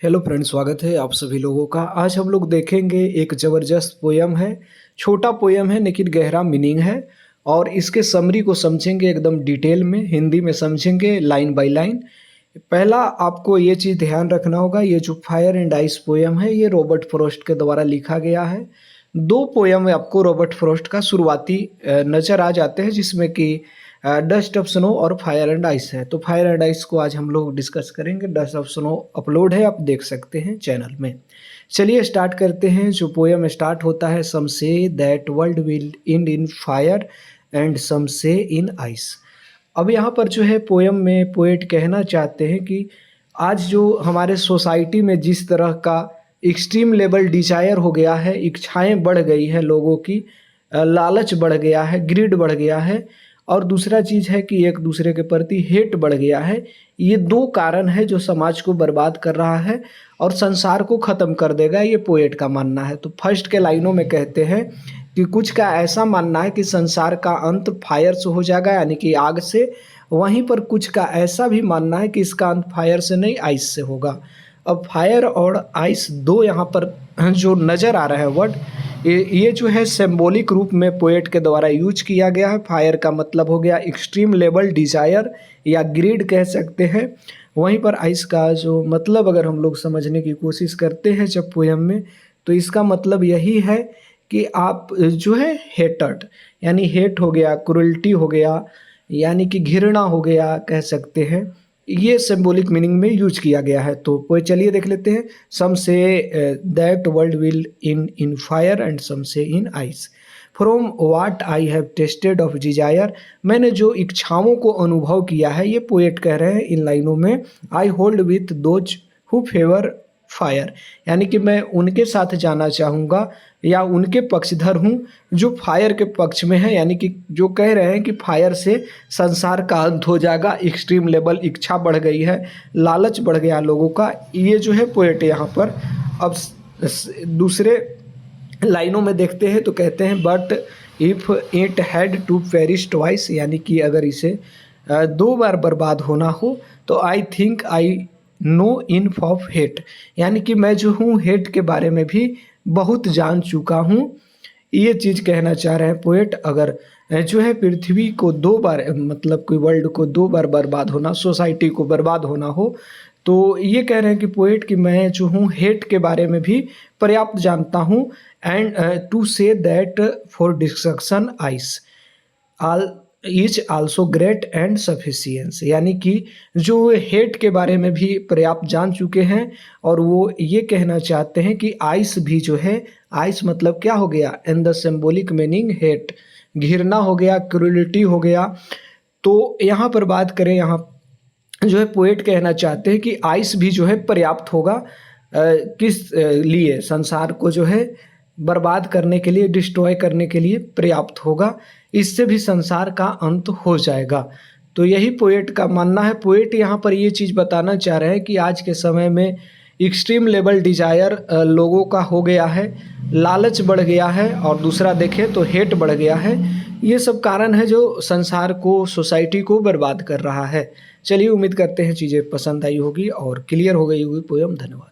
Hello friends, स्वागत है आप सभी लोगों का। आज हम लोग देखेंगे एक ज़बरदस्त पोयम है। छोटा पोयम है लेकिन गहरा मीनिंग है। और इसके समरी को समझेंगे एकदम डिटेल में, हिंदी में समझेंगे लाइन बाय लाइन। पहला आपको ये चीज़ ध्यान रखना होगा, ये जो फायर एंड आइस पोयम है ये रॉबर्ट फ्रॉस्ट के द्वारा लिखा गया है। दो पोयम आपको रॉबर्ट फ्रॉस्ट का शुरुआती नज़र आ जाते हैं, जिसमें कि डस्ट ऑफ स्नो और फायर एंड आइस है। तो फायर एंड आइस को आज हम लोग डिस्कस करेंगे। डस्ट ऑफ स्नो अपलोड है, आप देख सकते हैं चैनल में। चलिए स्टार्ट करते हैं। जो पोयम स्टार्ट होता है, some say that world will end in fire and some say in ice. अब यहाँ पर जो है पोयम में पोएट कहना चाहते हैं कि आज जो हमारे सोसाइटी में जिस तरह का एक्सट्रीम लेवल डिजायर हो गया है, इच्छाएं बढ़ गई है लोगों की, लालच बढ़ गया है, ग्रीड बढ़ गया है, और दूसरा चीज़ है कि एक दूसरे के प्रति हेट बढ़ गया है। ये दो कारण है जो समाज को बर्बाद कर रहा है और संसार को ख़त्म कर देगा, ये पोएट का मानना है। तो फर्स्ट के लाइनों में कहते हैं कि कुछ का ऐसा मानना है कि संसार का अंत फायर से हो जाएगा, यानी कि आग से। वहीं पर कुछ का ऐसा भी मानना है कि इसका अंत फायर से नहीं, आइस से होगा। अब फायर और आइस दो यहाँ पर जो नज़र आ रहा है वर्ड, ये जो है सिंबॉलिक रूप में पोएट के द्वारा यूज किया गया है। फायर का मतलब हो गया एक्सट्रीम लेवल डिजायर या ग्रीड कह सकते हैं। वहीं पर आइस का जो मतलब अगर हम लोग समझने की कोशिश करते हैं जब पोयम में, तो इसका मतलब यही है कि आप जो है हेटर्ड, यानी हेट हो गया, क्रुएल्टी हो गया, यानी कि घृणा हो गया कह सकते हैं। ये सिंबॉलिक मीनिंग में यूज किया गया है। तो कोई चलिए देख लेते हैं। Some say that world will in fire and some say in ice. From what I have tasted of desire, मैंने जो इच्छाओं को अनुभव किया है, ये पोएट कह रहे हैं इन लाइनों में। I hold with those who favour fire, यानी कि मैं उनके साथ जाना चाहूँगा या उनके पक्षधर हूँ जो फायर के पक्ष में है, यानी कि जो कह रहे हैं कि फायर से संसार का अंत हो जाएगा। एक्सट्रीम लेवल इच्छा बढ़ गई है, लालच बढ़ गया लोगों का। ये जो है पोएट यहाँ पर। अब दूसरे लाइनों में देखते हैं तो कहते हैं but if it had to perish twice, यानी कि अगर इसे दो बार बर्बाद होना हो तो I think I know enough of hate, यानी कि मैं जो हूँ हेट के बारे में भी बहुत जान चुका हूँ। ये चीज़ कहना चाह रहे हैं पोएट। अगर जो है पृथ्वी को दो बार, मतलब कोई वर्ल्ड को दो बार बर्बाद होना, सोसाइटी को बर्बाद होना हो, तो ये कह रहे हैं कि पोएट कि मैं जो हूँ हेट के बारे में भी पर्याप्त जानता हूँ। And to say that for destruction ice all is also great and sufficient, यानी कि जो हेट के बारे में भी पर्याप्त जान चुके हैं और वो ये कहना चाहते हैं कि आइस भी जो है, आइस मतलब क्या हो गया, in the symbolic meaning hate, घृणा हो गया, क्रूरलिटी हो गया। तो यहाँ पर बात करें, यहाँ जो है पोएट कहना चाहते हैं कि आइस भी जो है पर्याप्त होगा किस लिए, संसार को जो है बर्बाद करने के लिए, डिस्ट्रॉय करने के लिए पर्याप्त होगा। इससे भी संसार का अंत हो जाएगा। तो यही पोएट का मानना है। पोएट यहाँ पर ये चीज़ बताना चाह रहे हैं कि आज के समय में एक्सट्रीम लेवल डिजायर लोगों का हो गया है, लालच बढ़ गया है, और दूसरा देखें तो हेट बढ़ गया है। ये सब कारण है जो संसार को, सोसाइटी को बर्बाद कर रहा है। चलिए, उम्मीद करते हैं चीज़ें पसंद आई होगी और क्लियर हो गई होगी पोयम। धन्यवाद।